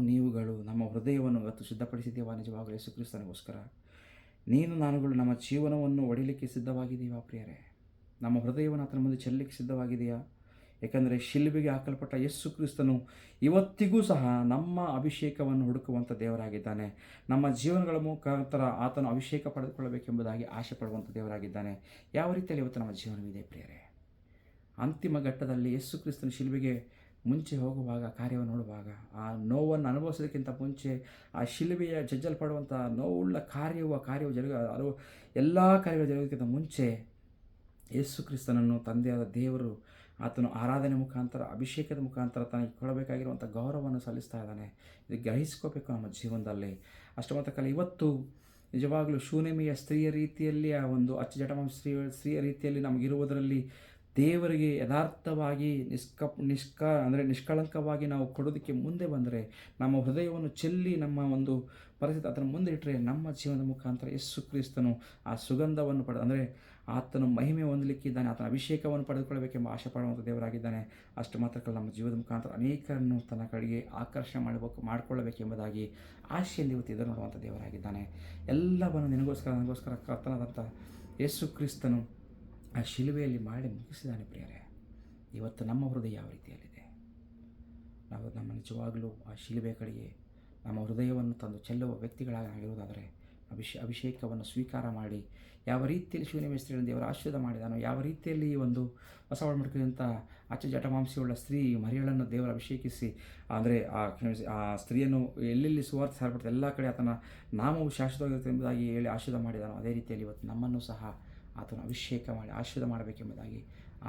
ನೀವುಗಳು ನಮ್ಮ ಹೃದಯವನ್ನು ಇವತ್ತು ಸಿದ್ಧಪಡಿಸಿದ್ದೇವಾ ನಿಜವಾಗಲೂ ಯೇಸು ಕ್ರಿಸ್ತನಿಗೋಸ್ಕರ? ನಾನುಗಳು ನಮ್ಮ ಜೀವನವನ್ನು ಒಡಿಲಿಕ್ಕೆ ಸಿದ್ಧವಾಗಿದ್ದೀವಾ ಪ್ರಿಯರೇ? ನಮ್ಮ ಹೃದಯವನ್ನು ಆತನ ಮುಂದೆ ಚೆಲ್ಲಲಿಕ್ಕೆ ಸಿದ್ಧವಾಗಿದೆಯಾ? ಏಕೆಂದರೆ ಶಿಲುಬೆಗೆ ಹಾಕಲ್ಪಟ್ಟ ಯೇಸು ಕ್ರಿಸ್ತನು ಇವತ್ತಿಗೂ ಸಹ ನಮ್ಮ ಅಭಿಷೇಕವನ್ನು ಹುಡುಕುವಂಥ ದೇವರಾಗಿದ್ದಾನೆ. ನಮ್ಮ ಜೀವನಗಳ ಮುಖಾಂತರ ಆತನು ಅಭಿಷೇಕ ಪಡೆದುಕೊಳ್ಳಬೇಕೆಂಬುದಾಗಿ ಆಸೆ ಪಡುವಂಥ ದೇವರಾಗಿದ್ದಾನೆ. ಯಾವ ರೀತಿಯಲ್ಲಿ ಇವತ್ತು ನಮ್ಮ ಜೀವನವಿದೆ ಪ್ರಿಯರೇ? ಅಂತಿಮ ಘಟ್ಟದಲ್ಲಿ ಯೇಸು ಕ್ರಿಸ್ತನ ಶಿಲುಬೆಗೆ ಮುಂಚೆ ಹೋಗುವಾಗ, ಕಾರ್ಯವನ್ನು ನೋಡುವಾಗ, ಆ ನೋವನ್ನು ಅನುಭವಿಸೋದಕ್ಕಿಂತ ಮುಂಚೆ ಆ ಶಿಲುಬೆಯ ಜಜ್ಜಲ್ಪಡುವಂಥ ನೋವುಳ್ಳ ಕಾರ್ಯವು ಎಲ್ಲ ಕಾರ್ಯಗಳು ಜರುಗೋದಕ್ಕಿಂತ ಮುಂಚೆ ಯೇಸು ಕ್ರಿಸ್ತನನ್ನು ತಂದೆಯಾದ ದೇವರು ಆತನು ಆರಾಧನೆ ಮುಖಾಂತರ, ಅಭಿಷೇಕದ ಮುಖಾಂತರ ತನಗೆ ಕೊಡಬೇಕಾಗಿರುವಂಥ ಗೌರವವನ್ನು ಸಲ್ಲಿಸ್ತಾ ಇದ್ದಾನೆ. ಇದು ಗ್ರಹಿಸ್ಕೋಬೇಕು ನಮ್ಮ ಜೀವನದಲ್ಲಿ. ಅಷ್ಟು ಮಾತ್ರಕ್ಕಲ್ಲ, ಇವತ್ತು ನಿಜವಾಗಲೂ ಶೂನೇಮಿಯ ಸ್ತ್ರೀಯ ರೀತಿಯಲ್ಲಿ ಆ ಒಂದು ಅಚ್ಚಜಟಮಾಂಸ ಸ್ತ್ರೀಯ ರೀತಿಯಲ್ಲಿ ನಮಗಿರುವುದರಲ್ಲಿ ದೇವರಿಗೆ ಯಥಾರ್ಥವಾಗಿ ನಿಷ್ಕಳಂಕವಾಗಿ ನಾವು ಕೊಡೋದಕ್ಕೆ ಮುಂದೆ ಬಂದರೆ, ನಮ್ಮ ಹೃದಯವನ್ನು ಚೆಲ್ಲಿ ನಮ್ಮ ಒಂದು ಪರಿಸ್ಥಿತಿ ಅದನ್ನು ಮುಂದೆ ಇಟ್ಟರೆ, ನಮ್ಮ ಜೀವನದ ಮುಖಾಂತರ ಯೇಸು ಕ್ರಿಸ್ತನು ಆ ಸುಗಂಧವನ್ನು ಅಂದರೆ ಆತನು ಮಹಿಮೆ ಹೊಂದಲಿಕ್ಕಿದ್ದಾನೆ, ಆತನ ಅಭಿಷೇಕವನ್ನು ಪಡೆದುಕೊಳ್ಳಬೇಕೆಂಬ ಆಶೆ ಪಡುವಂಥ ದೇವರಾಗಿದ್ದಾನೆ. ಅಷ್ಟು ಮಾತ್ರಕ್ಕಲ್ಲ, ನಮ್ಮ ಜೀವನದ ಮುಖಾಂತರ ಅನೇಕರನ್ನು ತನ್ನ ಕಡೆಗೆ ಆಕರ್ಷಣೆ ಮಾಡಿಕೊಳ್ಳಬೇಕೆಂಬುದಾಗಿ ಆಶೆಯಲ್ಲಿ ಇವತ್ತು ಎದುರು ನೋಡುವಂಥ ದೇವರಾಗಿದ್ದಾನೆ. ಎಲ್ಲವನ್ನು ನನಗೋಸ್ಕರ ಕರ್ತನಾದಂಥ ಯೇಸು ಕ್ರಿಸ್ತನು ಆ ಶಿಲುಬೆಯಲ್ಲಿ ಮಾಡಿ ಮುಗಿಸಿದ್ದಾನೆ ಪ್ರಿಯರೇ. ಇವತ್ತು ನಮ್ಮ ಹೃದಯ ಯಾವ ರೀತಿಯಲ್ಲಿದೆ? ನಾವು ನಮ್ಮ ನಿಜವಾಗಲೂ ಆ ಶಿಲುಬೆ ಕಡೆಗೆ ನಮ್ಮ ಹೃದಯವನ್ನು ತಂದು ಚೆಲ್ಲುವ ವ್ಯಕ್ತಿಗಳಾಗಿರುವುದಾದರೆ ಅಭಿಷೇಕವನ್ನು ಸ್ವೀಕಾರ ಮಾಡಿ, ಯಾವ ರೀತಿಯಲ್ಲಿ ಶೂನ್ಯ ಸ್ತ್ರೀಗಳನ್ನು ದೇವರ ಆಶೀರ್ವಾದ ಮಾಡಿದಾನೋ, ಯಾವ ರೀತಿಯಲ್ಲಿ ಈ ಒಂದು ಹೊಸ ಒಡಂಬಡಿಕೆಯಂಥ ಅಚ್ಚ ಜಟಮಾಂಸಿಯುಳ್ಳ ಸ್ತ್ರೀ ಮರಿಯಳನ್ನು ದೇವರು ಅಭಿಷೇಕಿಸಿ, ಅಂದರೆ ಆ ಸ್ತ್ರೀಯನ್ನು ಎಲ್ಲೆಲ್ಲಿ ಸುವಾರ್ತೆ ಸಾರಪಡ್ತಾರೆ ಎಲ್ಲ ಕಡೆ ಆತನ ನಾಮವು ಶಾಶ್ವತವಾಗಿರುತ್ತೆ ಎಂಬುದಾಗಿ ಹೇಳಿ ಆಶೀರ್ವಾದ ಮಾಡಿದಾನೋ, ಅದೇ ರೀತಿಯಲ್ಲಿ ಇವತ್ತು ನಮ್ಮನ್ನು ಸಹ ಆತನ ಅಭಿಷೇಕ ಮಾಡಿ ಆಶೀರ್ವಾದ ಮಾಡಬೇಕೆಂಬುದಾಗಿ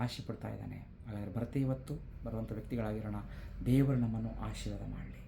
ಆಶೆ ಪಡ್ತಾ ಇದ್ದಾನೆ. ಹಾಗಾದರೆ ಇವತ್ತು ಬರುವಂಥ ವ್ಯಕ್ತಿಗಳಾಗಿರೋಣ. ದೇವರು ನಮ್ಮನ್ನು ಆಶೀರ್ವಾದ ಮಾಡಲಿ.